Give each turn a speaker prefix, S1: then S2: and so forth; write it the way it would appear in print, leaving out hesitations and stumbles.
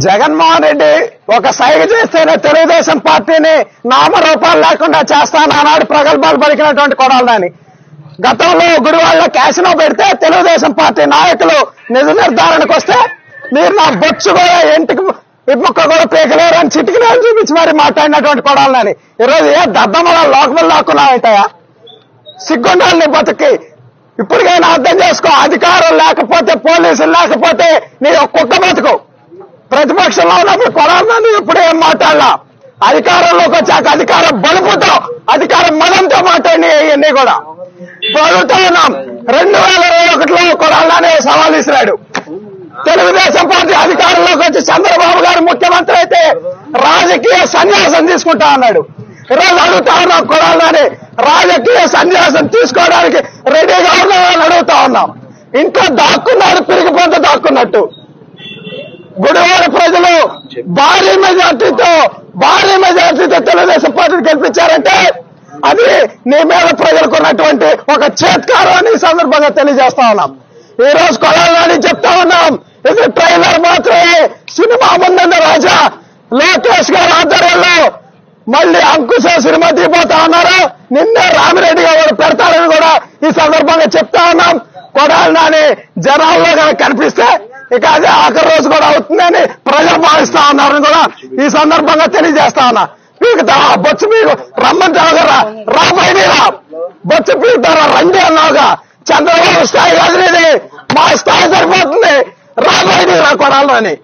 S1: జగన్మోహన్ రెడ్డి ఒక సైగ చేస్తేనే తెలుగుదేశం పార్టీని నామరూపాలు లేకుండా చేస్తానన్నాడు ప్రగల్భాలు పలికినటువంటి కొడాలని. గతంలో గుడివాడలో క్యాసినో పెడితే తెలుగుదేశం పార్టీ నాయకులు నిజ నిర్ధారణకు వస్తే మీరు నా బొచ్చు కూడా ఇంటికి ఇప్పుక్క కూడా పీకలేరు అని చిటికలేని చూపించి మరి మాట్లాడినటువంటి కొడాలని. ఈరోజు ఏ దద్దమల లోకమలు లాక్కున్నాయంటాయా? సిగ్గుండాలి నీ బతుకి. ఇప్పటికైనా అర్థం చేసుకో. అధికారం లేకపోతే, పోలీసులు లేకపోతే నీ ఒక్కొక్క బతుకు. ప్రతిపక్షంలో ఉన్నప్పుడు కొడాలని ఎప్పుడు ఏం మాట్లాడలా. అధికారంలోకి వచ్చాక అధికారం బలుపుతో, అధికారం మనంతో మాట్లాడి అవన్నీ కూడా అడుగుతా ఉన్నాం. 2021లో కొడాలని సవాల్ ఇసిరాడు. తెలుగుదేశం పార్టీ అధికారంలోకి వచ్చి చంద్రబాబు గారు ముఖ్యమంత్రి అయితే రాజకీయ సన్యాసం తీసుకుంటా అన్నాడు. ఈరోజు అడుగుతా ఉన్నాం, కొడాలని రాజకీయ సన్యాసం తీసుకోవడానికి రెడీగా ఉన్నామని అడుగుతా ఉన్నాం. ఇంట్లో దాక్కున్నాడు, పిరిగిపోత దాక్కున్నట్టు. గుడివాడ ప్రజలు భారీ మెజార్టీతో తెలుగుదేశం పార్టీని గెలిపించారంటే అది నీ మీద ప్రజలకు ఉన్నటువంటి ఒక చేత్కారం అని ఈ సందర్భంగా తెలియజేస్తా ఉన్నాం. ఈ రోజు కొడాలని చెప్తా ఉన్నాం, ఇది ట్రైలర్ మాత్రమే. సినిమా ముందన్న రాజా లోకేష్ గారి ఆధ్వర్యంలో మళ్ళీ అంకుశ సినిమా తీపోతా ఉన్నారు. నిన్నే రామిరెడ్డి గారు పెడతారని కూడా ఈ సందర్భంగా చెప్తా ఉన్నాం. కొడాలని జనాల్లో కనుక కనిపిస్తే ఇక అదే ఆఖరి రోజు కూడా అవుతుందని ప్రజలు భావిస్తా ఉన్నారని కూడా ఈ సందర్భంగా తెలియజేస్తా ఉన్నా. పీకుతారా బొచ్చు పీకు రమ్మంటావు కదా, రాబోయేరా బొచ్చు పీకుతారా రండి అన్నావుగా. చంద్రబాబు స్థాయి కాదు, మా స్థాయి సరిపోతుంది, రాబోయేరా కొడాలని.